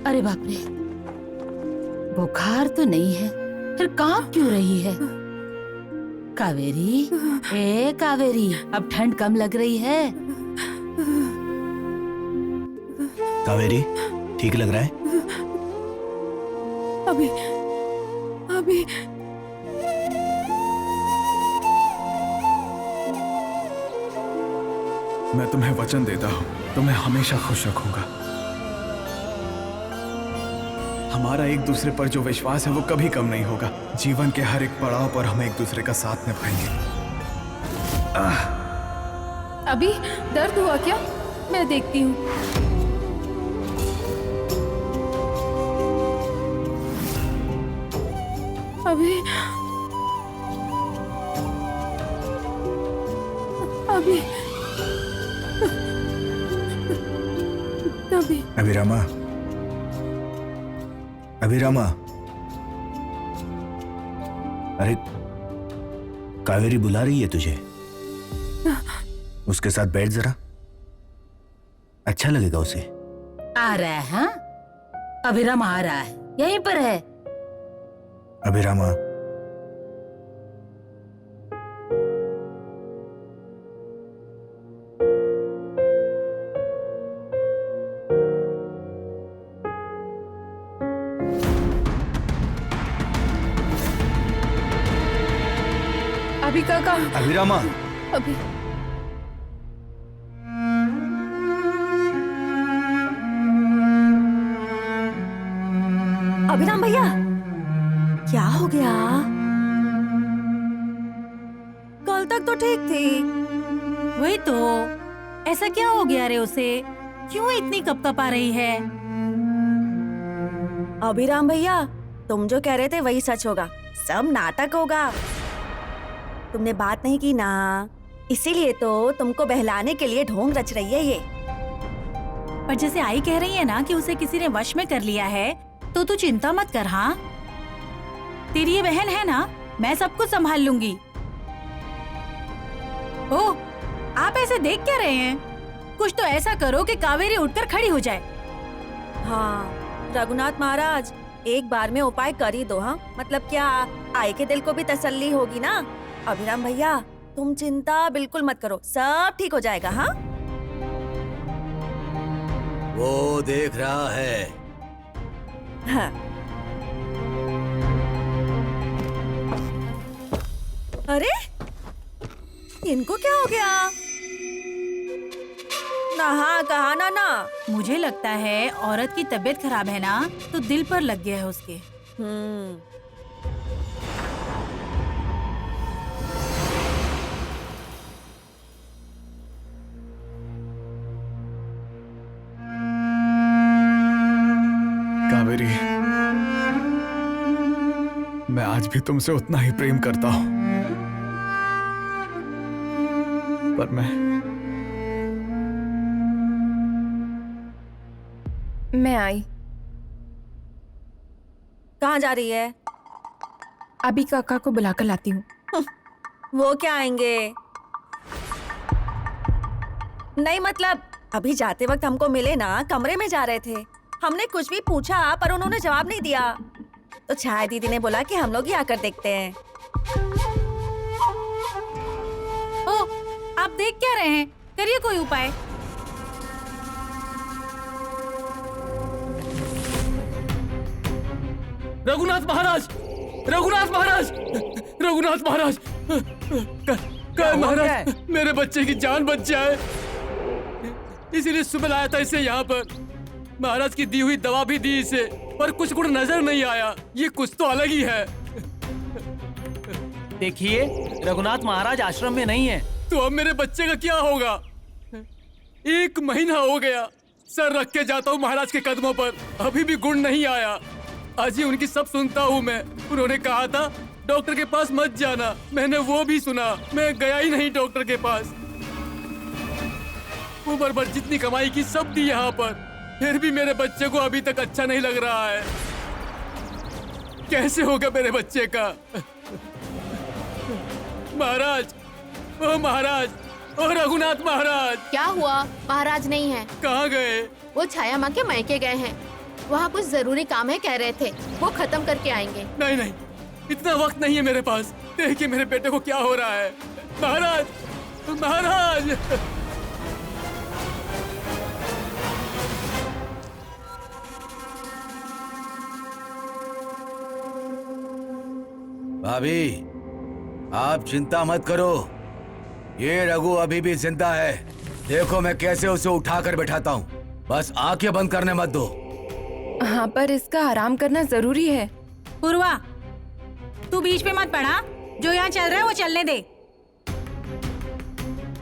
अरे बाप रे, बुखार तो नहीं है, फिर कांप क्यों रही है? कावेरी, ए कावेरी, अब ठंड कम लग रही है? कावेरी, ठीक लग रहा है? अभी अभी मैं तुम्हें वचन देता हूँ, तुम्हें हमेशा खुश रखूंगा। हमारा एक दूसरे पर जो विश्वास है वो कभी कम नहीं होगा। जीवन के हर एक पड़ाव पर हम एक दूसरे का साथ निभाएंगे। अभी दर्द हुआ क्या? मैं देखती हूँ। अभी अभी अभी अभिरामा, अभिरामा, अरे कावेरी बुला रही है तुझे, उसके साथ बैठ जरा, अच्छा लगेगा उसे। आ रहा है? हाँ, अभिराम आ रहा है, यहीं पर है। अभिरामा, अभी काका, अभिरामा, अभी अभिराम भैया, क्या हो गया? कल तक तो ठीक थी। वही तो, ऐसा क्या हो गया रे उसे? क्यों इतनी कपकपा रही है? अभिराम भैया, तुम जो कह रहे थे वही सच होगा, सब नाटक होगा। तुमने बात नहीं की ना, इसीलिए तो तुमको बहलाने के लिए ढोंग रच रही है ये। पर जैसे आई कह रही है ना कि उसे किसी ने वश में कर लिया है, तो तू चिंता मत कर। हाँ, तेरी ये बहन है ना, मैं सब कुछ संभाल लूंगी। ओह, आप ऐसे देख क्या रहे हैं? कुछ तो ऐसा करो कि कावेरी उठकर खड़ी हो जाए। हाँ रघुनाथ महाराज, एक बार में उपाय कर ही दो। हाँ, मतलब क्या, आई के दिल को भी तसल्ली होगी ना। अभिराम भैया, तुम चिंता बिल्कुल मत करो, सब ठीक हो जाएगा। हाँ, वो देख रहा है। हाँ। अरे इनको क्या हो गया? नहा कहा ना। मुझे लगता है औरत की तबीयत खराब है ना, तो दिल पर लग गया है उसके। कावेरी, मैं आज भी तुमसे उतना ही प्रेम करता हूँ, पर मैं आई। कहाँ जा रही है? अभी काका को बुलाकर लाती हूँ। वो क्या आएंगे? नहीं मतलब अभी जाते वक्त हमको मिले ना, कमरे में जा रहे थे, हमने कुछ भी पूछा पर उन्होंने जवाब नहीं दिया, तो छाया दीदी ने बोला कि हम लोग ही आकर देखते हैं। ओ, आप देख क्या रहे हैं? करिए कोई उपाय। रघुनाथ महाराज, रघुनाथ महाराज, रघुनाथ महाराज, महाराज, मेरे बच्चे की जान बच जाए, इसीलिए सुबह लाया था इसे यहाँ पर। महाराज की दी हुई दवा भी दी इसे, पर कुछ गुण नजर नहीं आया। ये कुछ तो अलग ही है। देखिए, रघुनाथ महाराज आश्रम में नहीं है। तो अब मेरे बच्चे का क्या होगा? 1 महीना हो गया, सर रख के जाता हूँ महाराज के कदमों पर, अभी भी गुण नहीं आया। आज ही उनकी सब सुनता हूँ मैं। उन्होंने कहा था डॉक्टर के पास मत जाना, मैंने वो भी सुना, मैं गया ही नहीं डॉक्टर के पास। उम्र भर जितनी कमाई की सब दी यहाँ पर, फिर भी मेरे बच्चे को अभी तक अच्छा नहीं लग रहा है। कैसे होगा मेरे बच्चे का? महाराज, ओ महाराज, ओ रघुनाथ महाराज। क्या हुआ? महाराज नहीं है। कहाँ गए? वो छाया माँ के मायके गए हैं। वहाँ कुछ जरूरी काम है कह रहे थे, वो खत्म करके आएंगे। नहीं नहीं, इतना वक्त नहीं है मेरे पास। देखिए मेरे बेटे को क्या हो रहा है। महाराज, महाराज। भाभी, आप चिंता मत करो, ये रघु अभी भी जिंदा है। देखो मैं कैसे उसे उठाकर बैठाता हूँ, बस आंखें बंद करने मत दो। हाँ, पर इसका आराम करना जरूरी है। पूर्वा, तू बीच में मत पड़ा, जो यहाँ चल रहा है वो चलने दे।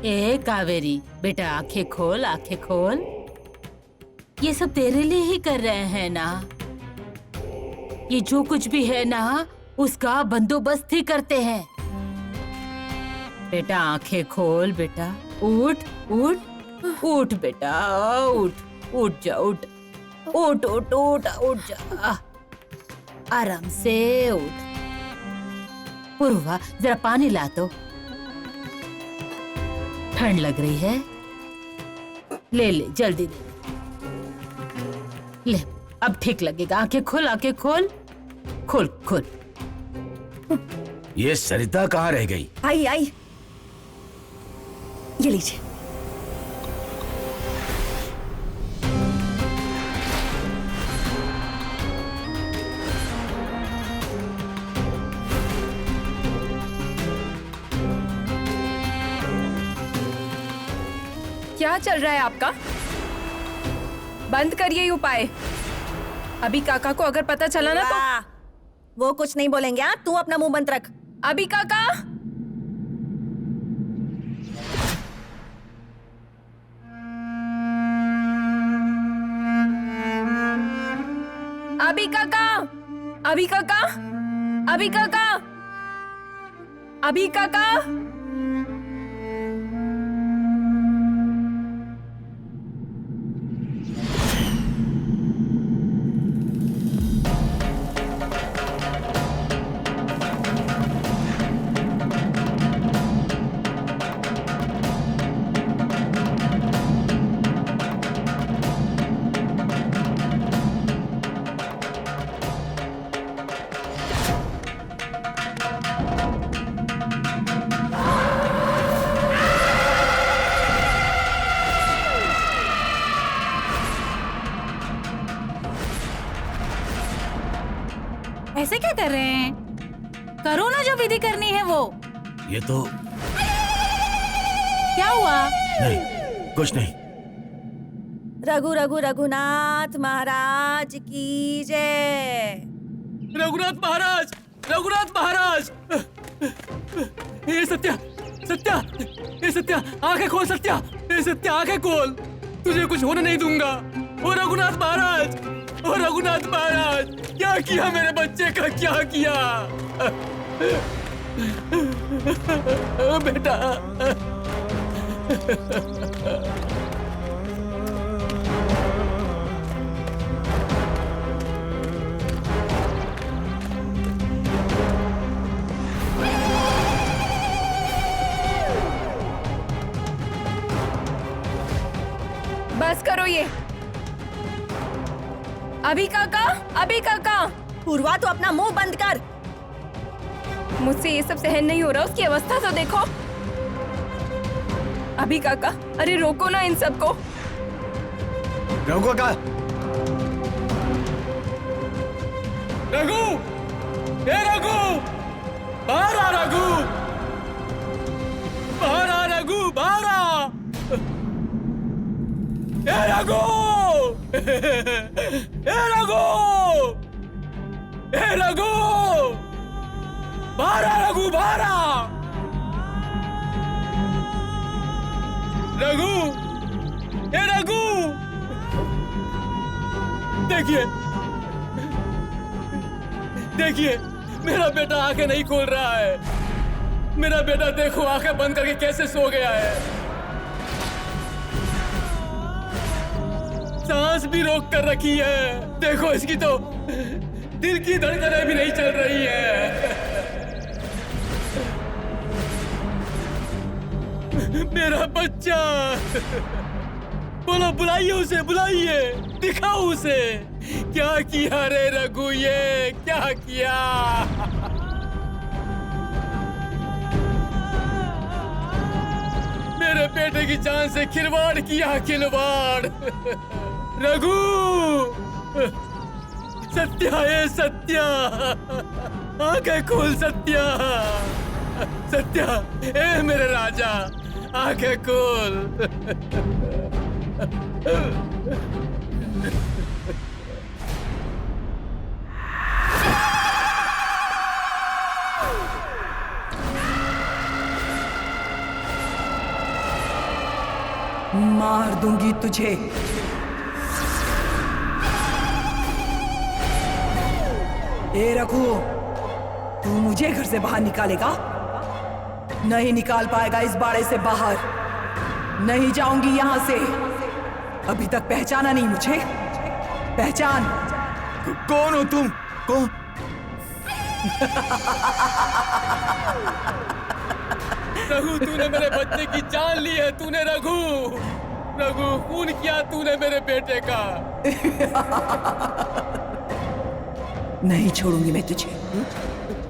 ए कावेरी बेटा, आंखें खोल, आंखें खोल। ये सब तेरे लिए ही कर रहे हैं ना। ये जो कुछ भी है ना, उसका बंदोबस्त ही करते हैं। बेटा आंखें खोल बेटा, उठ उठ उठ बेटा, उठ उठ जा, उठ उठ उठ उठ उठ जा, आराम से उठ। पूर्वा जरा पानी ला दो, ठंड लग रही है। ले ले जल्दी ले, अब ठीक लगेगा। आंखें खोल, आंखें खोल, खोल खोल। ये सरिता कहाँ रह गई? आई आई, ये लीजिए। क्या चल रहा है आपका? बंद करिए ये उपाय। अभी काका को अगर पता चला ना तो। वाह, वो कुछ नहीं बोलेंगे। हाँ, तू अपना मुंह बंद रख। अभी काका, अभी काका, अभी काका, अभी काका, अभी काका। ऐसे क्या कर रहे हैं? करो ना जो विधि करनी है वो। ये तो क्या हुआ? नहीं, कुछ नहीं। रघु रघु रघुनाथ महाराज की जय। रघुनाथ महाराज, रघुनाथ महाराज। ये सत्या, सत्या, ये सत्या, आंखें खोल सत्या, ये सत्या आंखें खोल, तुझे कुछ होने नहीं दूंगा। ओ रघुनाथ महाराज, ओ रघुनाथ महाराज, क्या किया मेरे बच्चे का, क्या किया? बेटा, बस करो ये। अभी काका, अभी काका। पूर्वा, तू अपना मुंह बंद कर। मुझसे ये सब सहन नहीं हो रहा, उसकी अवस्था तो देखो। अभी काका, अरे रोको ना इन सबको। रघु का रघु, ए रघु, बाहर आ रघु, बाहर आ रघु, बाहर आ। ए रघु, ए रघु, ए रघु, बाहर आ रघु, बाहर आ। रघु, ए रघु, देखिए, देखिए, मेरा बेटा आंखें नहीं खोल रहा है। मेरा बेटा देखो आंखें बंद करके कैसे सो गया है। सांस भी रोक कर रखी है। देखो इसकी तो दिल की धड़कनें भी नहीं चल रही है। मेरा बच्चा, बोलो, बुलाइए उसे, बुलाइए, दिखाओ उसे क्या किया रे रघु, ये क्या किया। मेरे बेटे की जान से खिलवाड़ किया, खिलवाड़। रघु, सत्या, ये सत्या, आंखें खोल सत्या, सत्या, ए मेरे राजा, आंखें खोल। मार दूंगी तुझे। ए रघु, तू मुझे घर से बाहर निकालेगा? नहीं निकाल पाएगा इस बाड़े से बाहर। नहीं जाऊंगी यहां से। अभी तक पहचाना नहीं मुझे? पहचान। कौन हो तुम? कौन? रघु, तूने मेरे बच्चे की जान ली है, तूने रघु, रघु, खून किया तूने मेरे बेटे का। नहीं छोड़ूंगी मैं तुझे।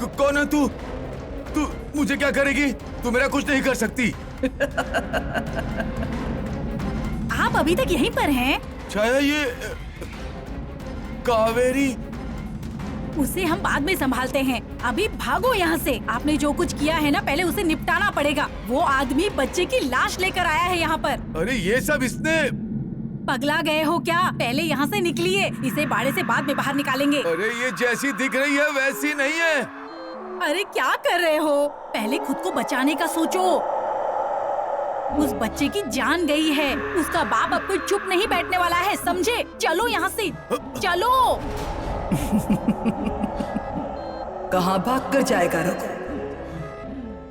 कौन है तू? तू मुझे क्या करेगी? तू मेरा कुछ नहीं कर सकती। आप अभी तक यहीं पर हैं? छाया, ये कावेरी। उसे हम बाद में संभालते हैं, अभी भागो यहाँ से। आपने जो कुछ किया है ना, पहले उसे निपटाना पड़ेगा। वो आदमी बच्चे की लाश लेकर आया है यहाँ पर। अरे ये सब इसने। पगला गए हो क्या? पहले यहाँ से निकलिए, इसे बाड़े से बाद में बाहर निकालेंगे। अरे ये जैसी दिख रही है वैसी नहीं है। अरे क्या कर रहे हो? पहले खुद को बचाने का सोचो। उस बच्चे की जान गई है, उसका बाप अब कोई चुप नहीं बैठने वाला है, समझे? चलो यहाँ से, चलो। कहाँ भाग कर जाएगा रघु?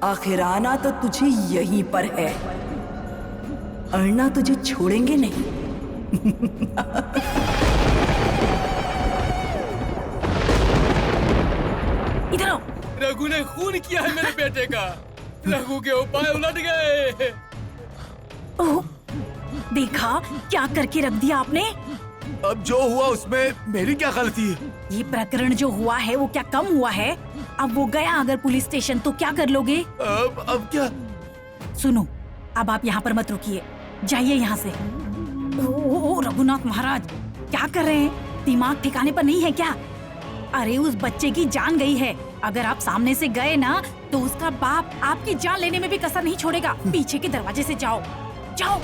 आखिर आना तो तुझे यहीं पर है। अड़ना तुझे छोड़ेंगे नहीं। इधर आओ। रघु ने खून किया है मेरे बेटे का। रघु के उपाय उलट गए। ओह, देखा क्या करके रख दिया आपने? अब जो हुआ उसमें मेरी क्या गलती है? ये प्रकरण जो हुआ है वो क्या कम हुआ है? अब वो गया अगर पुलिस स्टेशन तो क्या कर लोगे? अब क्या? सुनो, अब आप यहाँ पर मत रुकिए, जाइए यहाँ से। ओ रघुनाथ महाराज, क्या कर रहे हैं? दिमाग ठिकाने पर नहीं है क्या? अरे उस बच्चे की जान गई है, अगर आप सामने से गए ना तो उसका बाप आपकी जान लेने में भी कसर नहीं छोड़ेगा। पीछे के दरवाजे से जाओ, जाओ।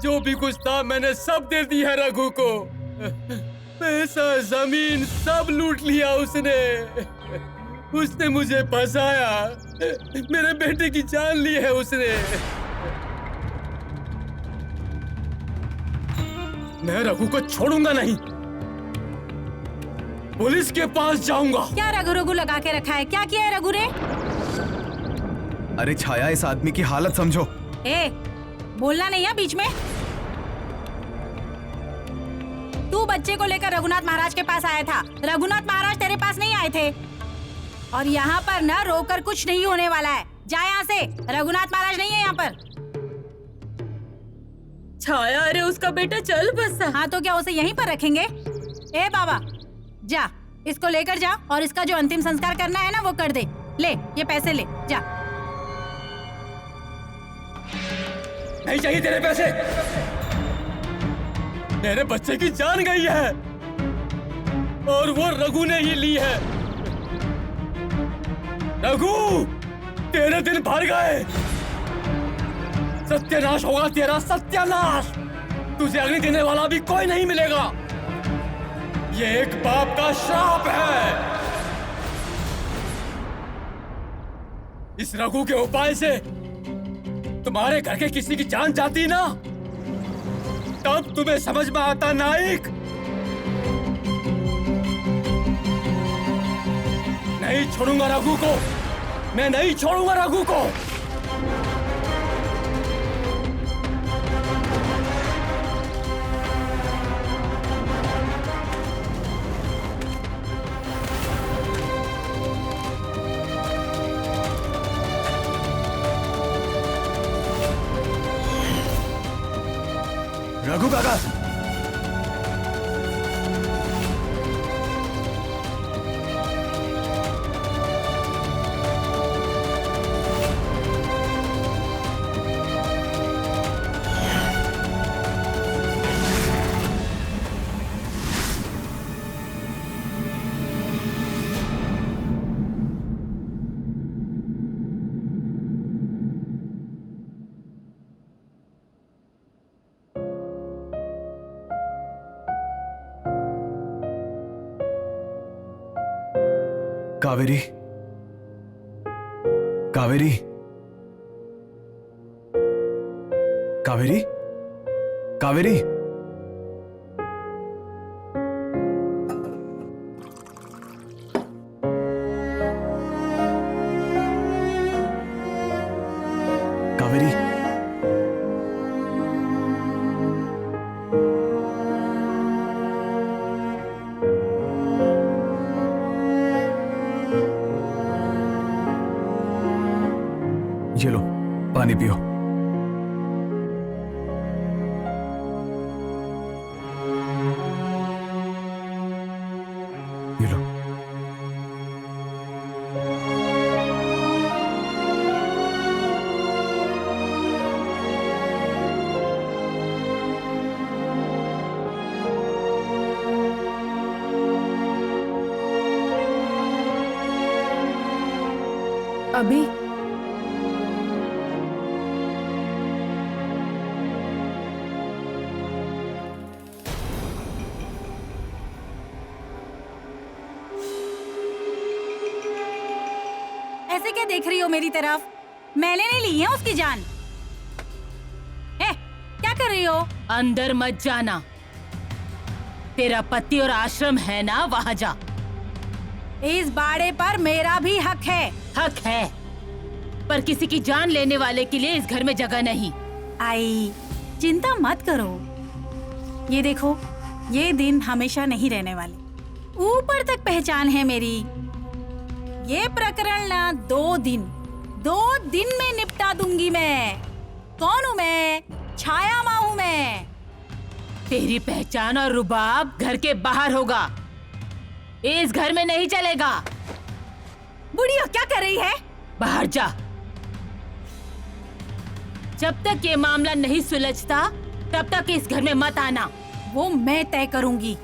जो भी कुछ था मैंने सब दे दिया रघु को। पैसा, जमीन सब लूट लिया उसने। उसने मुझे फंसाया, मेरे बेटे की जान ली है उसने। मैं रघु को छोड़ूंगा नहीं, पुलिस के पास जाऊंगा। क्या रघु रघु लगा के रखा है? क्या किया है रघु ने? अरे छाया, इस आदमी की हालत समझो। ए, बोलना नहीं है बीच में। तू बच्चे को लेकर रघुनाथ महाराज के पास आया था, रघुनाथ महाराज तेरे पास नहीं आए थे। और यहाँ पर ना रोकर कुछ नहीं होने वाला है। जा यहाँ से, रघुनाथ महाराज नहीं है यहाँ पर। छाया, अरे उसका बेटा चल बस। हाँ तो क्या उसे यहीं पर रखेंगे? ए बाबा, जा इसको लेकर जा और इसका जो अंतिम संस्कार करना है ना वो कर दे। ले ये पैसे ले जा। नहीं चाहिए तेरे पैसे। मेरे बच्चे की जान गई है और वो रघु ने ही ली है। रघु, तेरे दिन भर गए। सत्यानाश होगा तेरा, सत्यानाश। तुझे अग्नि देने वाला भी कोई नहीं मिलेगा। ये एक बाप का श्राप है। इस रघु के उपाय से तुम्हारे घर के किसी की जान जाती ना, तब तुम्हें समझ में आता नाइक। नहीं छोड़ूंगा रघु को, मैं नहीं छोड़ूंगा रघु को। रघु काका। कावेरी, कावेरी, कावेरी, कावेरी। कावेरी, ये लो पानी पियो। ये लो। अभी ऐसे क्या देख रही हो मेरी तरफ? मैंने नहीं ली है उसकी जान। क्या कर रही हो? अंदर मत जाना। तेरा पति और आश्रम है ना, वहाँ जा। इस बाड़े पर मेरा भी हक है। हक है, पर किसी की जान लेने वाले के लिए इस घर में जगह नहीं। आई, चिंता मत करो। ये देखो, ये दिन हमेशा नहीं रहने वाले। ऊपर तक पहचान है मेरी। ये प्रकरण ना 2 दिन में निपटा दूंगी मैं। कौन हूँ मैं? छाया माँ हूँ मैं। तेरी पहचान और रुबाब घर के बाहर होगा, इस घर में नहीं चलेगा। बुढ़िया क्या कर रही है? बाहर जा। जब तक ये मामला नहीं सुलझता तब तक इस घर में मत आना। वो मैं तय करूंगी।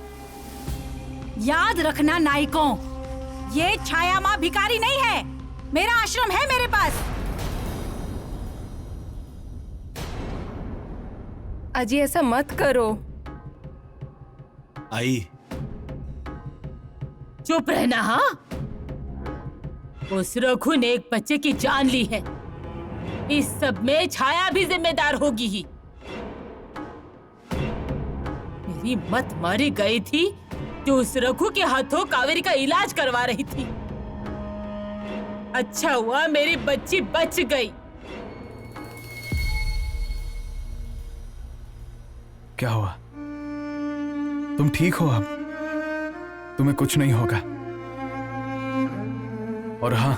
याद रखना नायकों, ये छाया माँ भिखारी नहीं है। मेरा आश्रम है मेरे पास। अजी ऐसा मत करो। आई, चुप रहना। हाँ, उस रघु ने एक बच्चे की जान ली है। इस सब में छाया भी जिम्मेदार होगी ही। मेरी मत मारी गई थी जो उस रघु के हाथों कावेरी का इलाज करवा रही थी। अच्छा हुआ मेरी बच्ची बच गई। क्या हुआ? तुम ठीक हो अब? तुम्हें कुछ नहीं होगा। और हाँ,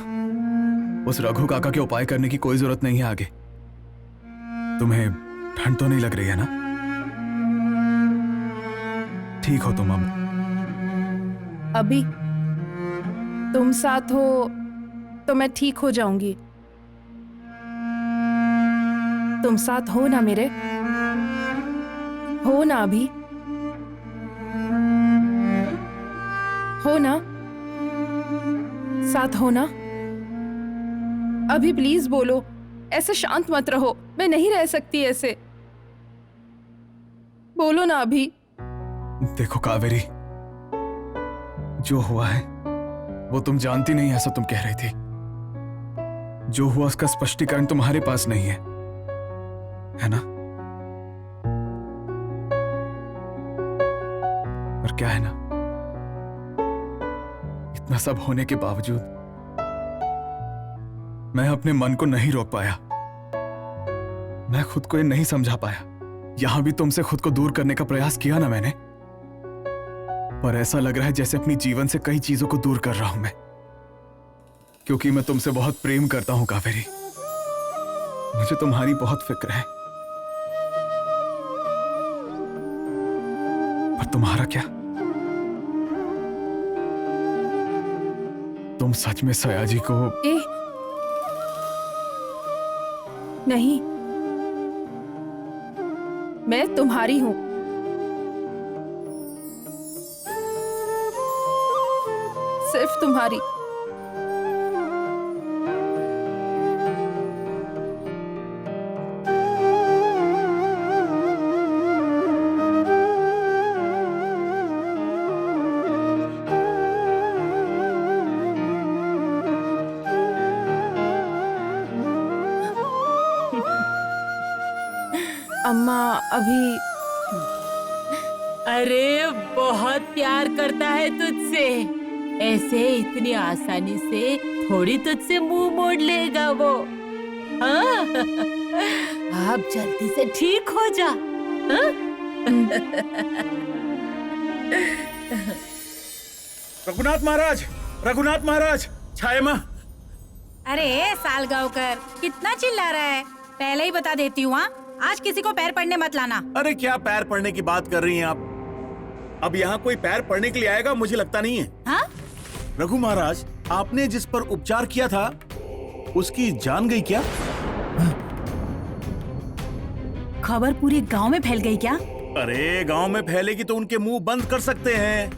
उस रघु काका के उपाय करने की कोई जरूरत नहीं है आगे। तुम्हें ठंड तो नहीं लग रही है ना? ठीक हो तुम अब? अभी तुम साथ हो तो मैं ठीक हो जाऊंगी। तुम साथ हो ना मेरे? हो ना अभी? हो ना? साथ हो ना? अभी प्लीज बोलो। ऐसे शांत मत रहो, मैं नहीं रह सकती ऐसे। बोलो ना अभी। देखो कावेरी, जो हुआ है वो तुम जानती नहीं, ऐसा तुम कह रही थी। जो हुआ उसका स्पष्टीकरण तुम्हारे पास नहीं है ना? पर क्या है ना, इतना सब होने के बावजूद मैं अपने मन को नहीं रोक पाया। मैं खुद को ये नहीं समझा पाया। यहां भी तुमसे खुद को दूर करने का प्रयास किया ना मैंने, पर ऐसा लग रहा है जैसे अपनी जीवन से कई चीजों को दूर कर रहा हूं मैं, क्योंकि मैं तुमसे बहुत प्रेम करता हूं कावेरी। मुझे तुम्हारी बहुत फिक्र है। तुम्हारा क्या? तुम सच में सयाजी को? नहीं, मैं तुम्हारी हूं। सिर्फ तुम्हारी। अम्मा अभी अरे बहुत प्यार करता है तुझसे, ऐसे इतनी आसानी से थोड़ी तुझसे मुंह मोड़ लेगा वो। हाँ? आप जल्दी से ठीक हो जा। हाँ? रघुनाथ महाराज, रघुनाथ महाराज, छाया माँ। अरे सालगांवकर, कितना चिल्ला रहा है? पहले ही बता देती हूँ, हाँ? आज किसी को पैर पड़ने मत लाना। अरे क्या पैर पड़ने की बात कर रही हैं आप? अब यहाँ कोई पैर पड़ने के लिए आएगा मुझे लगता नहीं है। हाँ? रघु महाराज, आपने जिस पर उपचार किया था उसकी जान गई क्या? खबर पूरे गांव में फैल गई क्या? अरे गांव में फैलेगी तो उनके मुंह बंद कर सकते हैं।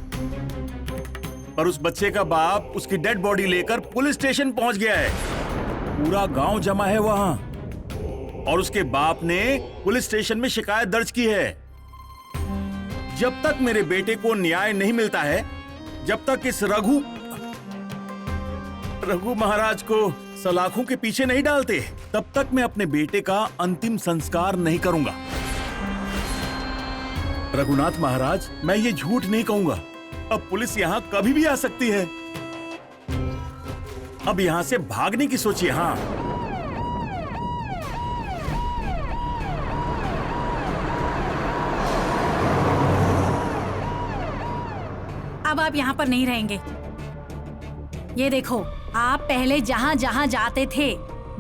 पर उस बच्चे का बाप उसकी डेड बॉडी लेकर पुलिस स्टेशन पहुंच गया है। पूरा गांव जमा है वहां और उसके बाप ने पुलिस स्टेशन में शिकायत दर्ज की है। जब तक मेरे बेटे को न्याय नहीं मिलता है, जब तक इस रघु महाराज को सलाखों के पीछे नहीं डालते, तब तक मैं अपने बेटे का अंतिम संस्कार नहीं करूंगा। रघुनाथ महाराज, मैं ये झूठ नहीं कहूंगा। अब पुलिस यहां कभी भी आ सकती है। अब यहां से भागने की सोचिए। हाँ, अब आप यहाँ पर नहीं रहेंगे। ये देखो, आप पहले जहाँ जहाँ जाते थे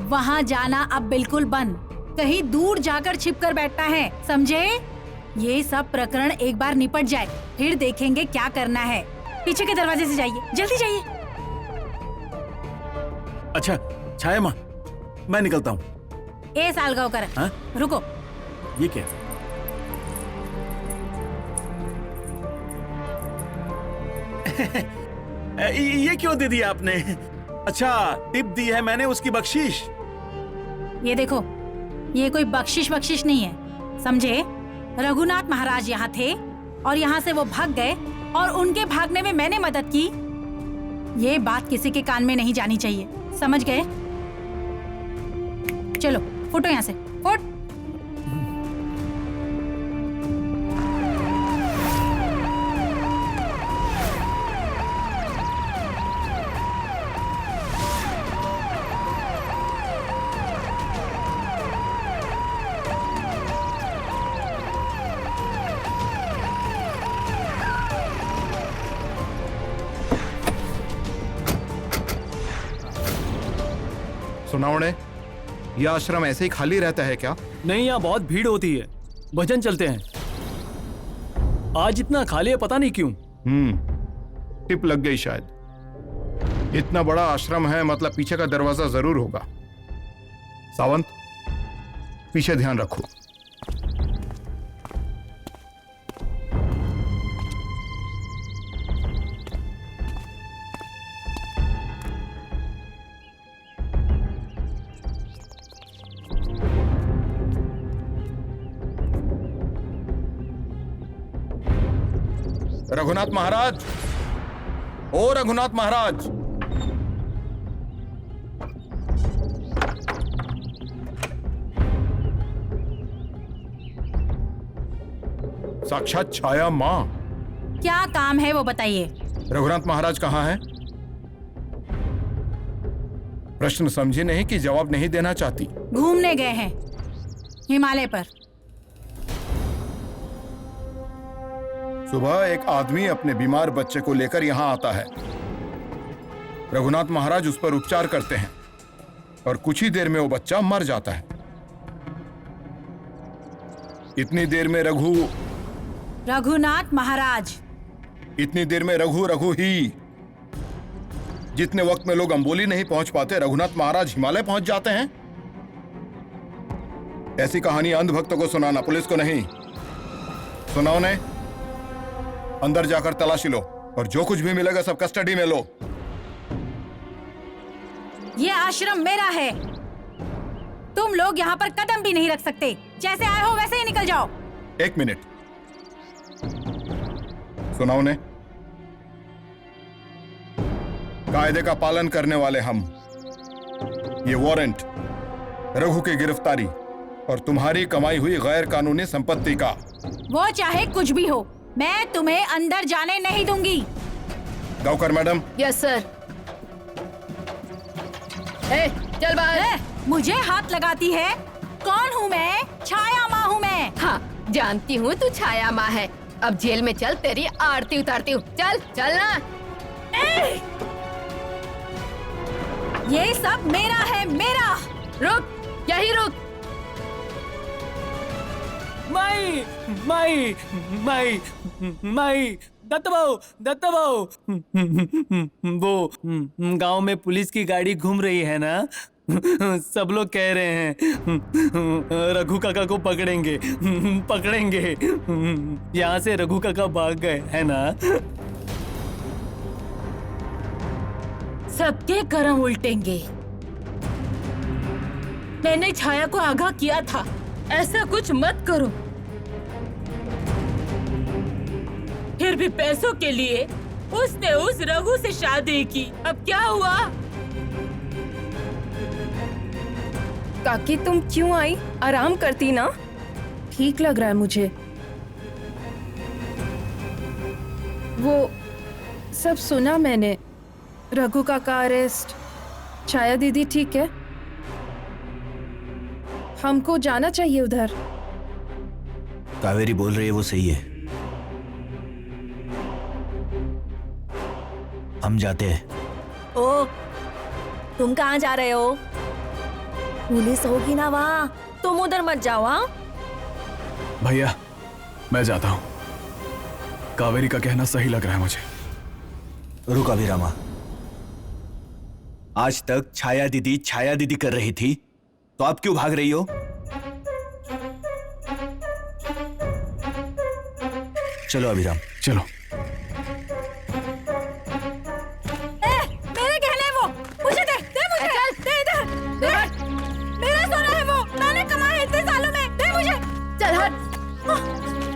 वहाँ जाना अब बिल्कुल बंद। कहीं दूर जाकर छिपकर बैठना है, समझे? ये सब प्रकरण एक बार निपट जाए, फिर देखेंगे क्या करना है। पीछे के दरवाजे से जाइए, जल्दी जाइए। अच्छा छाया माँ, मैं निकलता हूँ। ए सालगांवकर, हाँ? रुको। ये क्या? ये क्यों दे दिया आपने? अच्छा, टिप दी है मैंने, उसकी बख्शीश। ये देखो, ये कोई बख्शिश नहीं है, समझे? रघुनाथ महाराज यहाँ थे और यहाँ से वो भाग गए और उनके भागने में मैंने मदद की। ये बात किसी के कान में नहीं जानी चाहिए, समझ गए? चलो फुटो यहाँ से, फुट। सुनाओ ने, यह आश्रम ऐसे ही खाली रहता है क्या? नहीं, यहाँ बहुत भीड़ होती है, भजन चलते हैं। आज इतना खाली है, पता नहीं क्यों। टिप लग गई शायद। इतना बड़ा आश्रम है, मतलब पीछे का दरवाजा जरूर होगा। सावंत, पीछे ध्यान रखो। रघुनाथ महाराज, ओ रघुनाथ महाराज, साक्षात छाया माँ। क्या काम है वो बताइए। रघुनाथ महाराज कहाँ हैं? प्रश्न समझी नहीं कि जवाब नहीं देना चाहती? घूमने गए हैं हिमालय पर। सुबह एक आदमी अपने बीमार बच्चे को लेकर यहाँ आता है। रघुनाथ महाराज उस पर उपचार करते हैं और कुछ ही देर में वो बच्चा मर जाता है। इतनी देर में रघु रघुनाथ महाराज। इतनी देर में रघु रघु ही। जितने वक्त में लोग अंबोली नहीं पहुंच पाते, रघुनाथ महाराज हिमालय पहुंच जाते हैं। ऐसी कहानी अंधभक्तों को सुनाना, पुलिस को नहीं। सुनाओ ने, अंदर जाकर तलाशी लो और जो कुछ भी मिलेगा सब कस्टडी में लो। ये आश्रम मेरा है, तुम लोग यहाँ पर कदम भी नहीं रख सकते। जैसे आए हो वैसे ही निकल जाओ। एक मिनट, सुनाओ ने। कायदे का पालन करने वाले हम। ये वारंट रघु की गिरफ्तारी और तुम्हारी कमाई हुई गैर कानूनी संपत्ति का। वो चाहे कुछ भी हो, मैं तुम्हें अंदर जाने नहीं दूंगी। गांवकर मैडम। Yes sir. चल बाहर। मुझे हाथ लगाती है? कौन हूँ मैं? छाया माँ हूँ मैं। हाँ, जानती हूँ तू छाया माँ है। अब जेल में चल, तेरी आरती उतारती हूँ। चल चल ना। ये सब मेरा है, मेरा। रुक, यही रुक। माई माई माई माई, दत्त बाबू वो गांव में पुलिस की गाड़ी घूम रही है ना, सब लोग कह रहे हैं रघु काका को पकड़ेंगे पकड़ेंगे। यहाँ से रघु काका भाग गए है ना। सबके कर्म उल्टेंगे। मैंने छाया को आगाह किया था, ऐसा कुछ मत करो। फिर भी पैसों के लिए उसने उस रघु से शादी की। अब क्या हुआ? काकी तुम क्यों आई? आराम करती ना, ठीक लग रहा है मुझे। वो सब सुना मैंने, रघु का अरेस्ट। छाया दीदी ठीक है? हमको जाना चाहिए उधर। कावेरी बोल रही है वो सही है, हम जाते हैं। ओ, तुम कहाँ जा रहे हो? पुलिस होगी ना वहाँ, तुम उधर मत जाओ। हाँ भैया, मैं जाता हूँ। कावेरी का कहना सही लग रहा है मुझे। रुक अभिरामा, आज तक छाया दीदी कर रही थी, तो आप क्यों भाग रही हो? चलो अभिराम, चलो। मेरे गहने वो, मुझे दे मुझे। दे इधर, दे। मेरा सोना है वो, मैंने कमाया इतने सालों में। दे मुझे। चल हट।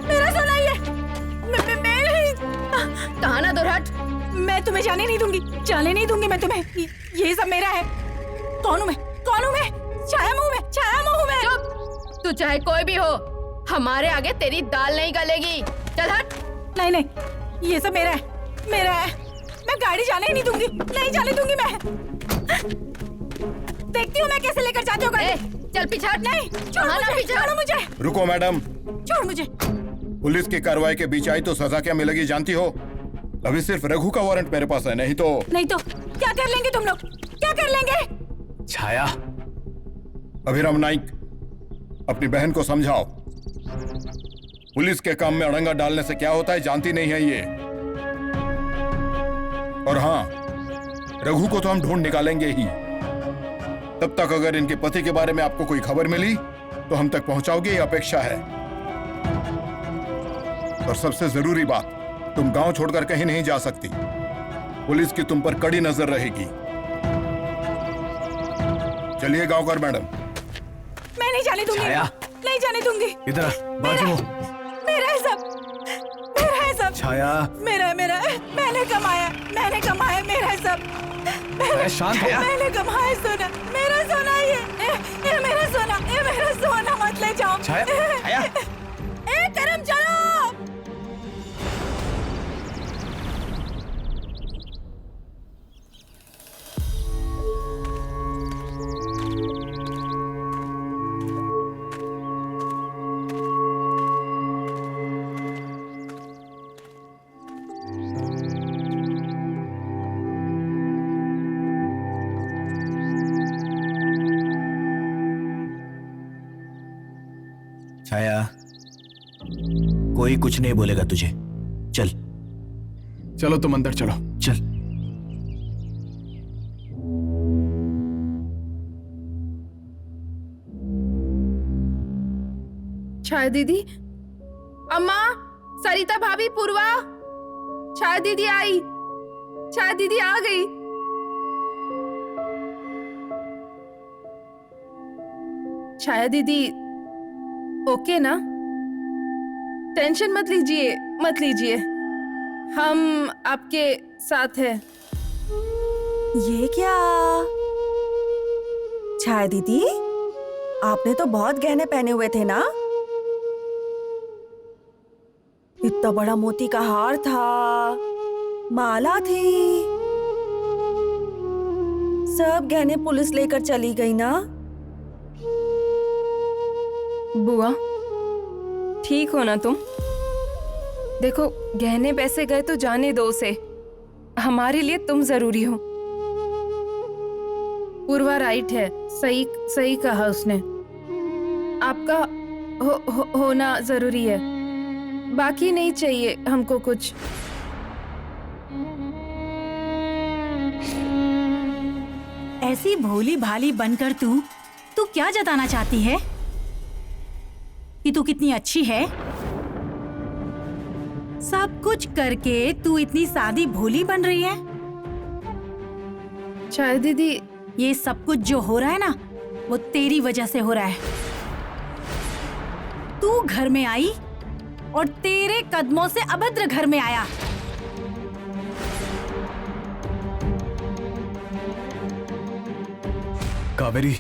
मेरा सोना ये मेरे। कहाँ ना दूर हट। मैं तुम्हें जाने नहीं दूंगी मैं तुम्हें। ये सब मेरा है। कौन हूँ मैं? छाया मुँह में। चुप, तू चाहे कोई भी हो, हमारे आगे तेरी दाल नहीं गलेगी। चल हट। नहीं, ये सब मेरा है। मैं गाड़ी जाने ही नहीं दूंगी, नहीं जाने दूंगी मैं। देखती हूँ मैं कैसे लेकर जाती हूँ गाड़ी। चल पीछे हट। नहीं, छोड़ो मुझे। रुको मैडम, छोड़ मुझे। पुलिस की कार्रवाई के बीच आई तो सजा क्या मिलेगी जानती हो? अभी सिर्फ रघु का वारंट मेरे पास है, नहीं तो क्या कर लेंगे तुम लोग? क्या कर लेंगे? छाया। अभिराम नाइक, अपनी बहन को समझाओ। पुलिस के काम में अड़ंगा डालने से क्या होता है जानती नहीं है ये। और हाँ, रघु को तो हम ढूंढ निकालेंगे ही। तब तक अगर इनके पति के बारे में आपको कोई खबर मिली तो हम तक पहुंचाओगे, ये अपेक्षा है। और सबसे जरूरी बात, तुम गांव छोड़कर कहीं नहीं जा सकती। पुलिस की तुम पर कड़ी नजर रहेगी। चलिए गांवकर मैडम। मैं नहीं जाने दूंगी। छाया। नहीं जाने दूंगी। इधर बाजू। मेरा है सब। छाया। मेरा है। मैंने कमाया, मेरा है सब। शांत हो। मैंने कमाया सोना, मेरा सोना ये मेरा सोना मत ले जाओ। छाया। करम चलो। छाया, कोई कुछ नहीं बोलेगा तुझे। चल चलो तुम अंदर चलो। चल। छाया दीदी, अम्मा, सरिता भाभी, पूर्वा, छाया दीदी आई, छाया दीदी आ गई। छाया दीदी ओके ना? टेंशन मत लीजिए, मत लीजिए, हम आपके साथ हैं। ये क्या? छाया दीदी, आपने तो बहुत गहने पहने हुए थे ना? इतना बड़ा मोती का हार था, माला थी, सब गहने पुलिस लेकर चली गई ना? बुआ, ठीक हो ना तुम? देखो, गहने पैसे गए तो जाने दो उसे, हमारे लिए तुम जरूरी हो। पूर्वा राइट है, सही सही कहा उसने। आपका होना जरूरी है, बाकी नहीं चाहिए हमको कुछ। ऐसी भोली भाली बनकर तू क्या जताना चाहती है कि तू कितनी अच्छी है? सब कुछ करके तू इतनी सादी भोली बन रही है। छाया दीदी, ये सब कुछ जो हो रहा है ना, वो तेरी वजह से हो रहा है। तू घर में आई और तेरे कदमों से अभद्र घर में आया। कावेरी,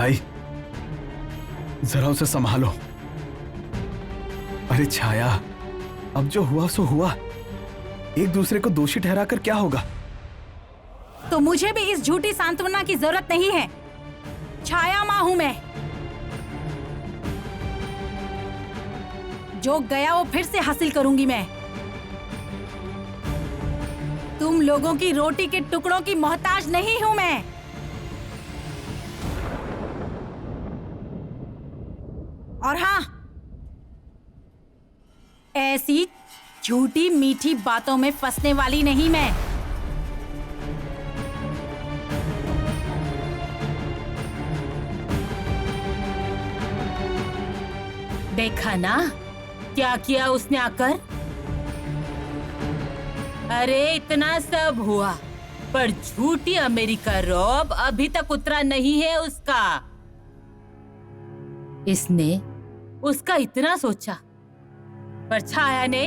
आई, जरा उसे संभालो। अरे छाया, अब जो हुआ सो हुआ, एक दूसरे को दोषी ठहराकर क्या होगा? तो मुझे भी इस झूठी सांत्वना की जरूरत नहीं है। छाया मां हूं मैं। जो गया वो फिर से हासिल करूंगी मैं। तुम लोगों की रोटी के टुकड़ों की मोहताज नहीं हूं मैं। और हाँ, ऐसी झूठी मीठी बातों में फंसने वाली नहीं मैं। देखा ना क्या किया उसने आकर? अरे इतना सब हुआ, पर झूठी अमेरिका रौब अभी तक उतरा नहीं है उसका। इसने उसका इतना सोचा, पर छाया ने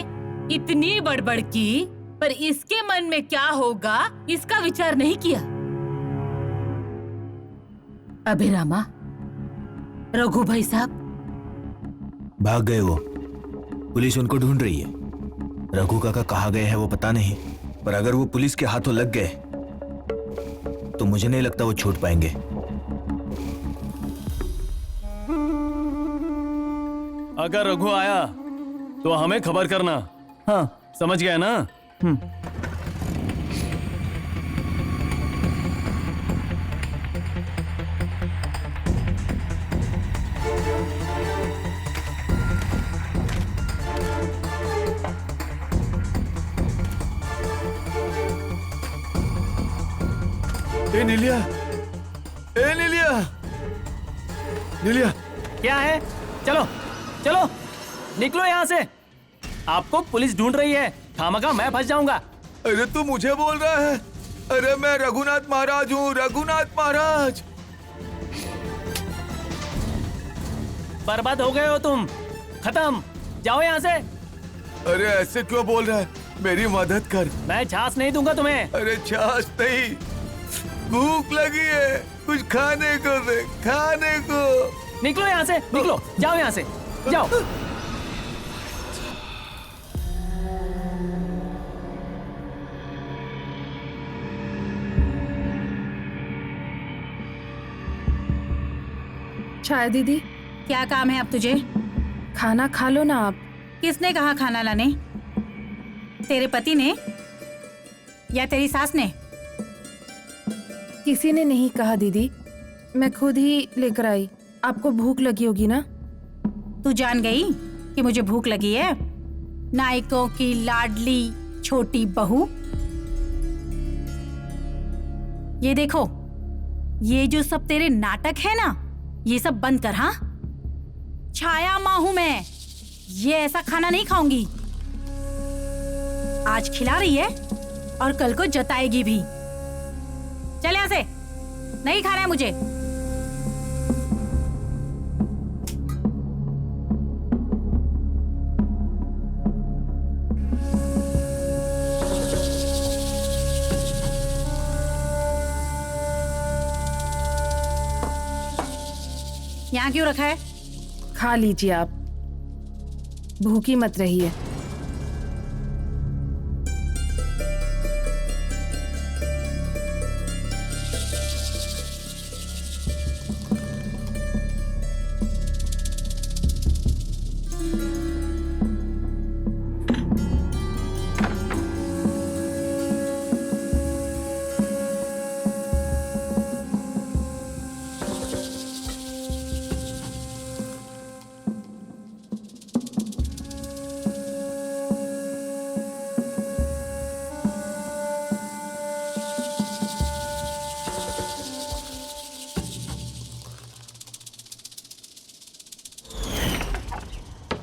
इतनी बड़बड़ की, पर इसके मन में क्या होगा इसका विचार नहीं किया। अभिरामा, रघु भाई साहब भाग गए वो। पुलिस उनको ढूंढ रही है। रघु काका कहाँ गए हैं वो पता नहीं, पर अगर वो पुलिस के हाथों लग गए तो मुझे नहीं लगता वो छूट पाएंगे। अगर रघु आया तो हमें खबर करना। हाँ, समझ गया ना? ए नीलिया, ए नीलिया, नीलिया, क्या है? चलो चलो निकलो यहाँ से। आपको पुलिस ढूंढ रही है, खामखा मैं फंस जाऊंगा। अरे तू मुझे बोल रहा है? अरे मैं रघुनाथ महाराज हूँ, रघुनाथ महाराज। बर्बाद हो गए हो तुम, खत्म, जाओ यहाँ से। अरे ऐसे क्यों बोल रहा है? मेरी मदद कर। मैं छाछ नहीं दूंगा तुम्हें। अरे छाछ नहीं, भूख लगी है, कुछ खाने को दे, खाने को। निकलो यहाँ से, निकलो, जाओ यहाँ से, जाओ। छाया दीदी, क्या काम है अब तुझे? खाना खा लो ना आप। किसने कहा खाना लाने? तेरे पति ने या तेरी सास ने? किसी ने नहीं कहा दीदी, मैं खुद ही लेकर आई। आपको भूख लगी होगी ना? तू जान गई कि मुझे भूख लगी है? नायकों की लाडली छोटी बहू। ये देखो, ये जो सब तेरे नाटक है ना, ये सब बंद कर। हाँ, छाया माँ हूं मैं, ये ऐसा खाना नहीं खाऊंगी। आज खिला रही है और कल को जताएगी भी। चल यहां से, नहीं खाना है मुझे। यहाँ क्यों रखा है? खा लीजिए आप, भूखी मत रहिए।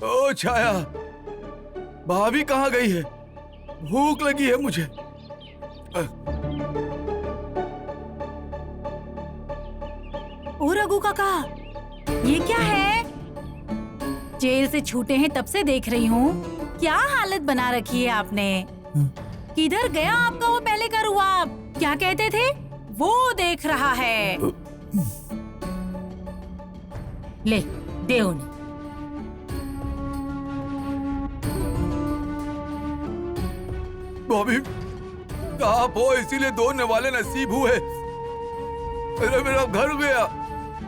ओ छाया, भाभी कहाँ गई है? भूख लगी है मुझे। ओ रघु काका, ये क्या है? जेल से छूटे हैं तब से देख रही हूँ। क्या हालत बना रखी है आपने? किधर गया आपका वो पहले का रुआब? क्या कहते थे? वो देख रहा है। ले दे उन्हें। भाभी आप हो इसीलिए दौड़ने वाले नसीब हुए। अरे मेरा घर गया,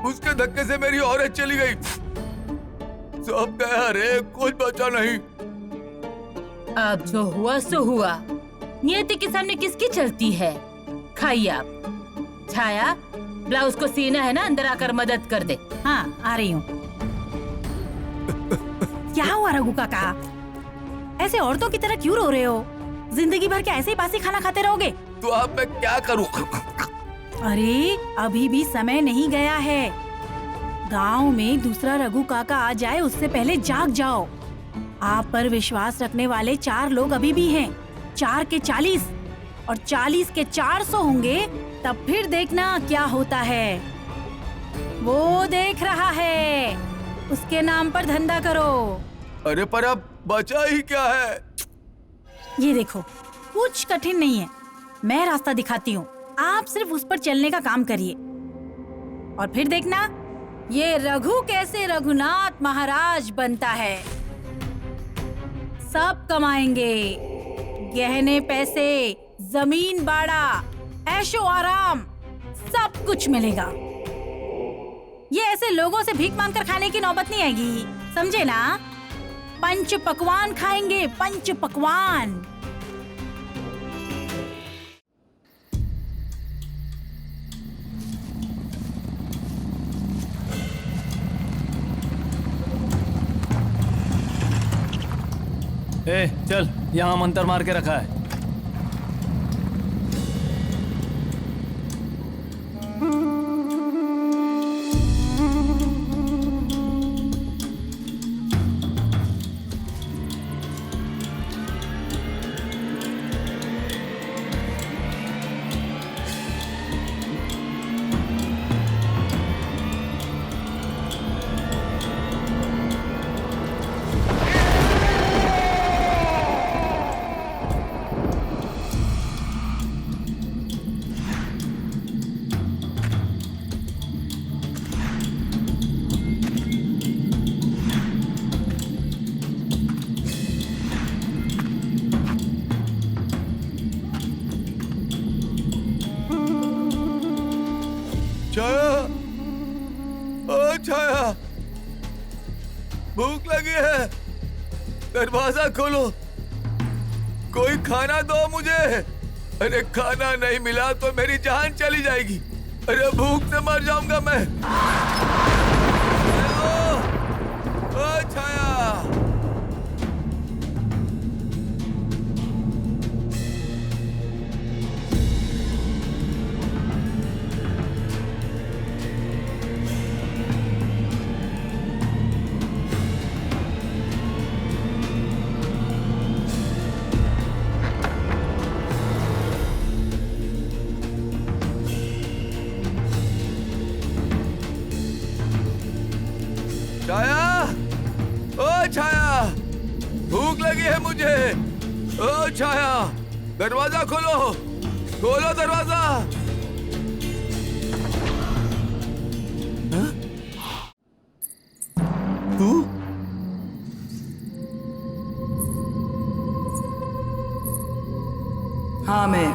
उसके धक्के से मेरी औरत चली गई, सब गया रे, कुछ बचा नहीं। अब जो हुआ सो हुआ, नियति के सामने किसकी चलती है? खाइए आप। छाया, ब्लाउज को सीना है ना, अंदर आकर मदद कर दे। हाँ, आ रही हूँ। क्या हुआ रघु काका? ऐसे औरतों की तरह क्यों रो रहे हो? जिंदगी भर क्या ऐसे ही बासी खाना खाते रहोगे? तो अब मैं क्या करूं? अरे अभी भी समय नहीं गया है। गांव में दूसरा रघु काका आ जाए उससे पहले जाग जाओ। आप पर विश्वास रखने वाले 4 लोग अभी भी हैं। 4 के 40 और 40 के 400 होंगे, तब फिर देखना क्या होता है। वो देख रहा है, उसके नाम पर धंधा करो। अरे पर अब बचा ही क्या है? ये देखो, कुछ कठिन नहीं है, मैं रास्ता दिखाती हूँ। आप सिर्फ उस पर चलने का काम करिए और फिर देखना ये रघु कैसे रघुनाथ महाराज बनता है। सब कमाएंगे, गहने पैसे, जमीन बाड़ा, ऐशो आराम, सब कुछ मिलेगा। ये ऐसे लोगों से भीख मांगकर खाने की नौबत नहीं आएगी, समझे ना? पंच पकवान खाएंगे, पंच पकवान। ए, चल, यहाँ मंतर मार के रखा है। छाया, ओ छाया, भूख लगी है, दरवाजा खोलो, कोई खाना दो मुझे। अरे खाना नहीं मिला तो मेरी जान चली जाएगी। अरे भूख से मर जाऊंगा मैं। ओ छाया। छाया, ओ छाया, भूख लगी है मुझे। ओ छाया, दरवाजा खोलो, खोलो दरवाजा। हाँ? तू? हाँ मैं।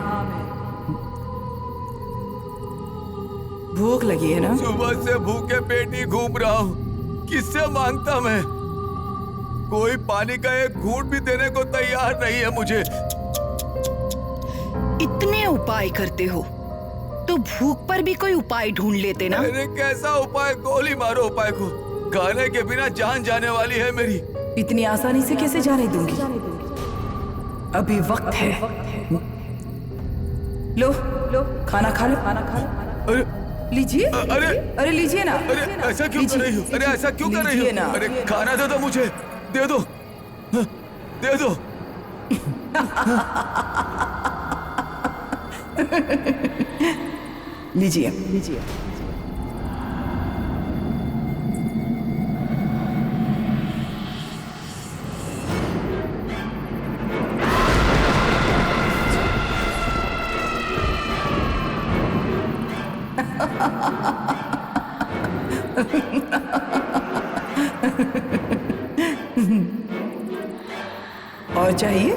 भूख लगी है ना? सुबह से भूखे पेट ही घूम रहा हूँ। किससे मांगता मैं? कोई पानी का एक घूंट भी देने को तैयार नहीं है मुझे। इतने उपाय करते हो तो भूख पर भी कोई उपाय ढूंढ लेते ना। अरे कैसा उपाय? गोली मारो उपाय को। खाने के बिना जान जाने वाली है मेरी। इतनी आसानी से कैसे जाने दूंगी? अभी वक्त है। लो खाना खा लो, खाना खा लो। अरे लीजिए। अरे लीजिए ना। अरे ऐसा क्यों कर रही हो? अरे ऐसा क्यों कर रही हो? अरे खाना दे दो मुझे, दे दो, दे दो। लीजिए। और चाहिए?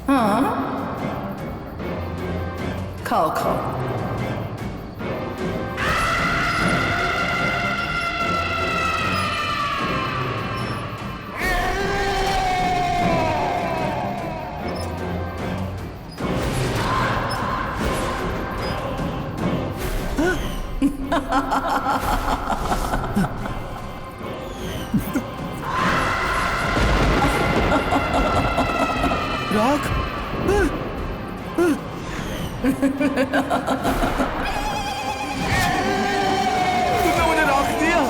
हाँ, खाओ। राख, तुमने मुझे राख दिया।